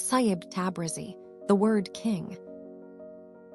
Saib Tabrizi, the word king.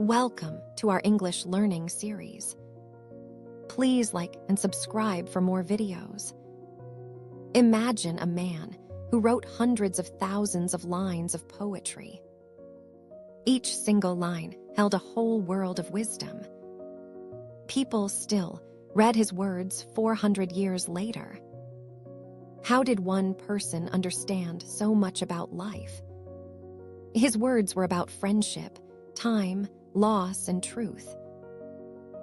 Welcome to our English learning series. Please like and subscribe for more videos. Imagine a man who wrote hundreds of thousands of lines of poetry. Each single line held a whole world of wisdom. People still read his words 400 years later. How did one person understand so much about life? His words were about friendship, time, loss, and truth.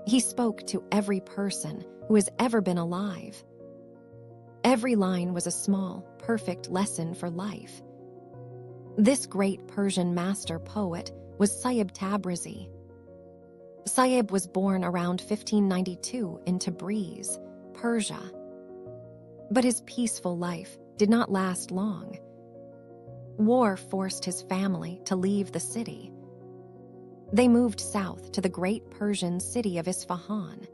He spoke to every person who has ever been alive. Every line was a small, perfect lesson for life. This great Persian master poet was Saib Tabrizi. Saib was born around 1592 in Tabriz, Persia. But his peaceful life did not last long. War forced his family to leave the city. They moved south to the great Persian city of Isfahan.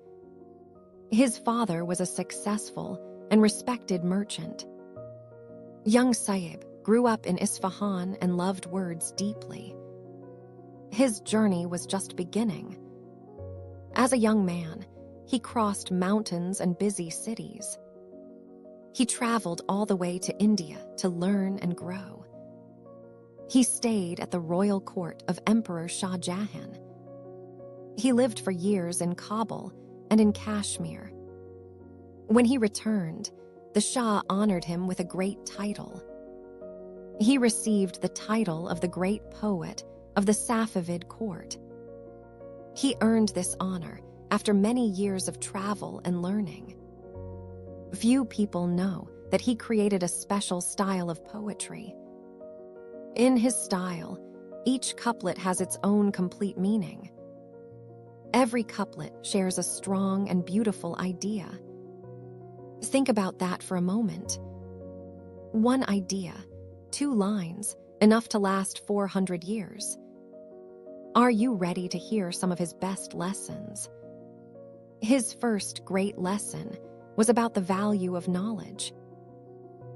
His father was a successful and respected merchant. Young Saib grew up in Isfahan and loved words deeply. His journey was just beginning. As a young man, he crossed mountains and busy cities. He traveled all the way to India to learn and grow. He stayed at the royal court of Emperor Shah Jahan. He lived for years in Kabul and in Kashmir. When he returned, the Shah honored him with a great title. He received the title of the great poet of the Safavid court. He earned this honor after many years of travel and learning. Few people know that he created a special style of poetry. In his style, each couplet has its own complete meaning. Every couplet shares a strong and beautiful idea. Think about that for a moment. One idea, 2 lines, enough to last 400 years. Are you ready to hear some of his best lessons? His first great lesson was about the value of knowledge.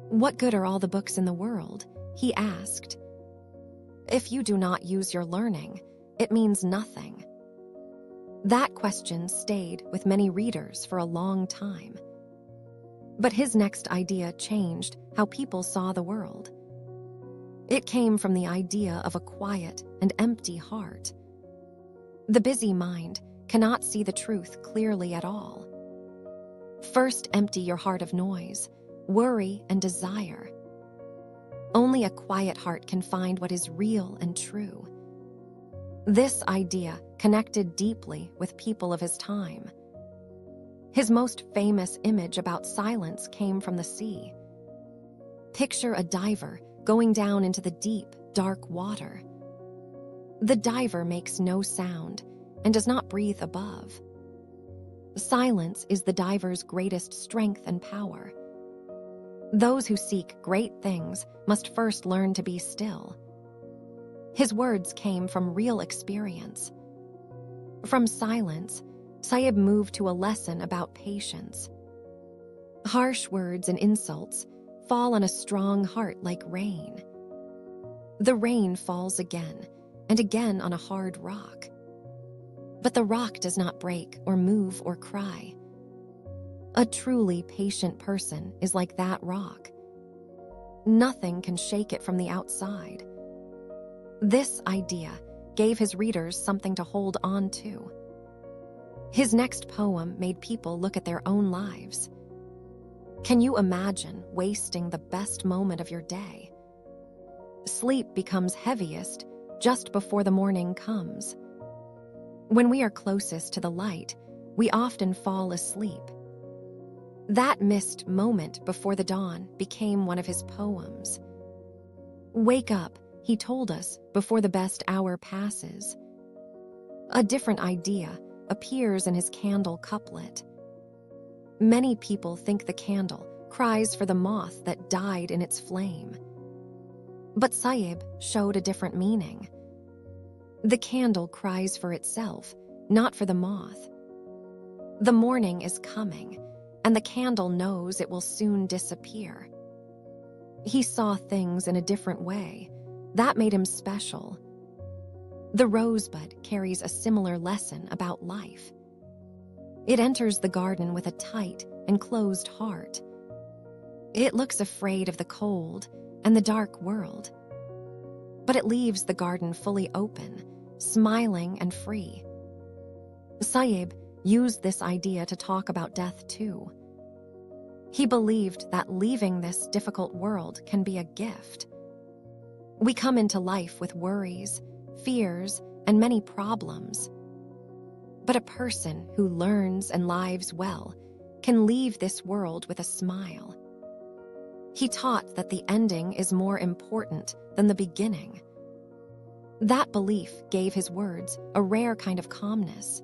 What good are all the books in the world? He asked. If you do not use your learning, it means nothing. That question stayed with many readers for a long time. But his next idea changed how people saw the world. It came from the idea of a quiet and empty heart. The busy mind cannot see the truth clearly at all. First, empty your heart of noise, worry, and desire. Only a quiet heart can find what is real and true. This idea connected deeply with people of his time. His most famous image about silence came from the sea. Picture a diver going down into the deep, dark water. The diver makes no sound and does not breathe above. Silence is the diver's greatest strength and power. Those who seek great things must first learn to be still. His words came from real experience. From silence, Saib moved to a lesson about patience. Harsh words and insults fall on a strong heart like rain. The rain falls again and again on a hard rock. But the rock does not break or move or cry. A truly patient person is like that rock. Nothing can shake it from the outside. This idea gave his readers something to hold on to. His next poem made people look at their own lives. Can you imagine wasting the best moment of your day? Sleep becomes heaviest just before the morning comes. When we are closest to the light, we often fall asleep. That missed moment before the dawn became one of his poems. Wake up, he told us, before the best hour passes. A different idea appears in his candle couplet. Many people think the candle cries for the moth that died in its flame. But Saib showed a different meaning. The candle cries for itself, not for the moth. The morning is coming, and the candle knows it will soon disappear. He saw things in a different way. That made him special. The rosebud carries a similar lesson about life. It enters the garden with a tight and closed heart. It looks afraid of the cold and the dark world. But it leaves the garden fully open, smiling and free. Saib used this idea to talk about death too. He believed that leaving this difficult world can be a gift. We come into life with worries, fears, and many problems. But a person who learns and lives well can leave this world with a smile. He taught that the ending is more important than the beginning. That belief gave his words a rare kind of calmness.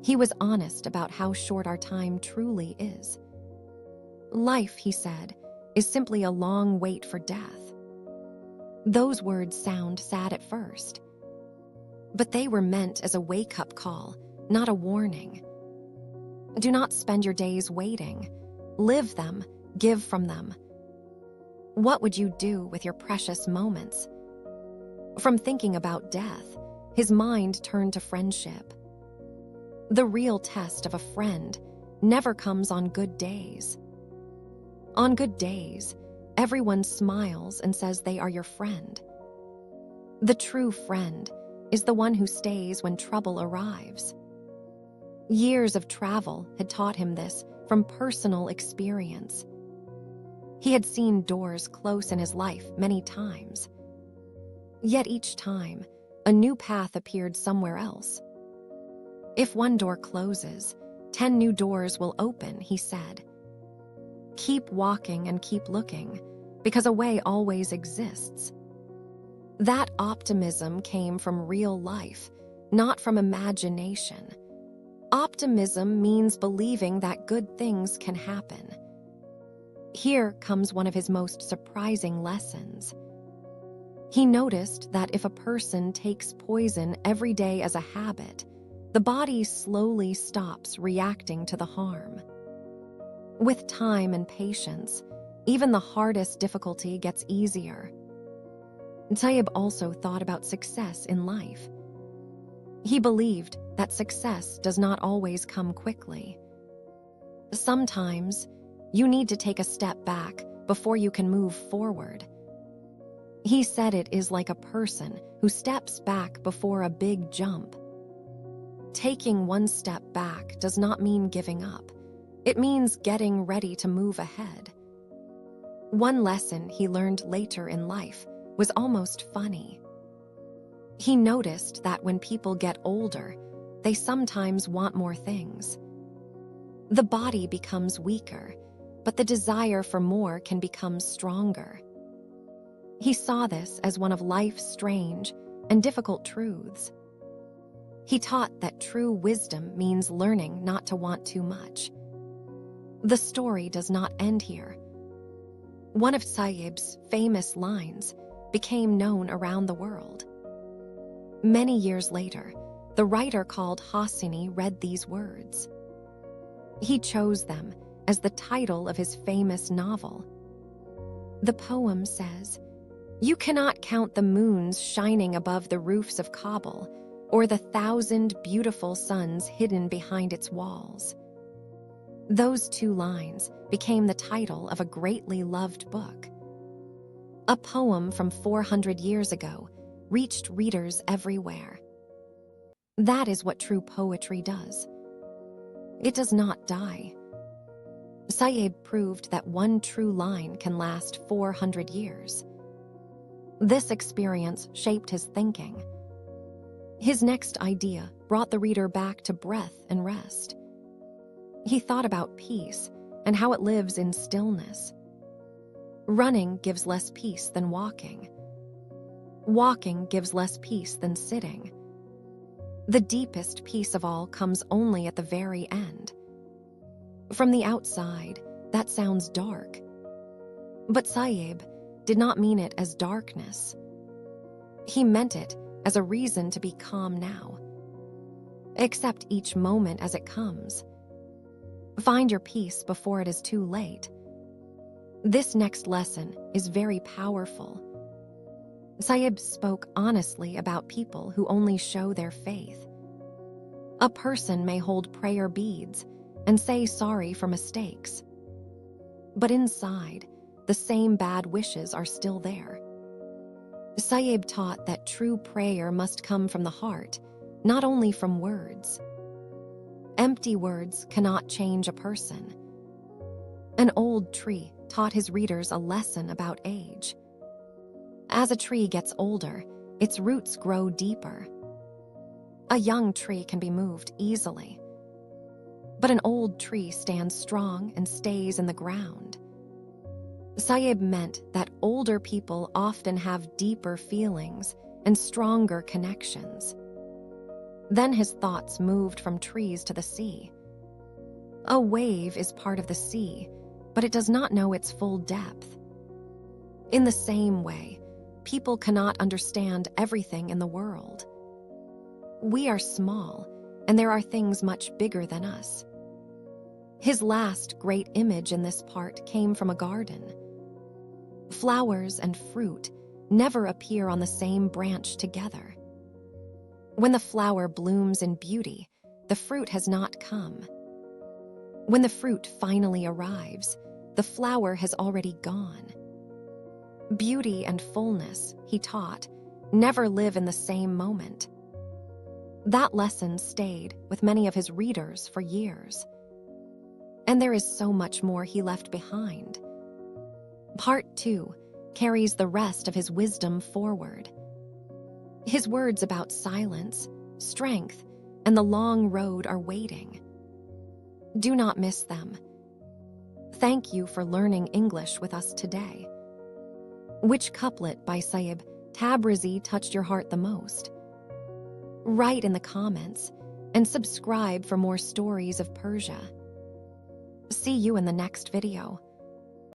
He was honest about how short our time truly is. Life, he said, is simply a long wait for death. Those words sound sad at first, but they were meant as a wake-up call, not a warning. Do not spend your days waiting. Live them, give from them. What would you do with your precious moments? From thinking about death, his mind turned to friendship. The real test of a friend never comes on good days. On good days, everyone smiles and says they are your friend. The true friend is the one who stays when trouble arrives. Years of travel had taught him this from personal experience. He had seen doors close in his life many times. Yet each time, a new path appeared somewhere else. If one door closes, 10 new doors will open, he said. Keep walking and keep looking, because a way always exists. That optimism came from real life, not from imagination. Optimism means believing that good things can happen. Here comes one of his most surprising lessons. He noticed that if a person takes poison every day as a habit, the body slowly stops reacting to the harm. With time and patience, even the hardest difficulty gets easier. Saib also thought about success in life. He believed that success does not always come quickly. Sometimes, you need to take a step back before you can move forward. He said it is like a person who steps back before a big jump. Taking one step back does not mean giving up. It means getting ready to move ahead. One lesson he learned later in life was almost funny. He noticed that when people get older, they sometimes want more things. The body becomes weaker, but the desire for more can become stronger. He saw this as one of life's strange and difficult truths. He taught that true wisdom means learning not to want too much. The story does not end here. One of Saib's famous lines became known around the world. Many years later, the writer called Hosseini read these words. He chose them as the title of his famous novel. The poem says, "You cannot count the moons shining above the roofs of Kabul, or the 1,000 beautiful suns hidden behind its walls." Those 2 lines became the title of a greatly loved book. A poem from 400 years ago reached readers everywhere. That is what true poetry does. It does not die. Saib proved that one true line can last 400 years. This experience shaped his thinking. His next idea brought the reader back to breath and rest. He thought about peace and how it lives in stillness. Running gives less peace than walking. Walking gives less peace than sitting. The deepest peace of all comes only at the very end. From the outside, that sounds dark. But Saib did not mean it as darkness. He meant it as a reason to be calm now. Accept each moment as it comes. Find your peace before it is too late. This next lesson is very powerful. Saib spoke honestly about people who only show their faith. A person may hold prayer beads and say sorry for mistakes, but inside, the same bad wishes are still there. Saib taught that true prayer must come from the heart, not only from words. Empty words cannot change a person. An old tree taught his readers a lesson about age. As a tree gets older, its roots grow deeper. A young tree can be moved easily, but an old tree stands strong and stays in the ground. Saib meant that older people often have deeper feelings and stronger connections. Then his thoughts moved from trees to the sea. A wave is part of the sea, but it does not know its full depth. In the same way, people cannot understand everything in the world. We are small, and there are things much bigger than us. His last great image in this part came from a garden. Flowers and fruit never appear on the same branch together. When the flower blooms in beauty, the fruit has not come. When the fruit finally arrives, the flower has already gone. Beauty and fullness, he taught, never live in the same moment. That lesson stayed with many of his readers for years. And there is so much more he left behind. Part 2 carries the rest of his wisdom forward. His words about silence, strength, and the long road are waiting. Do not miss them. Thank you for learning English with us today. Which couplet by Saib Tabrizi touched your heart the most? Write in the comments and subscribe for more stories of Persia. See you in the next video.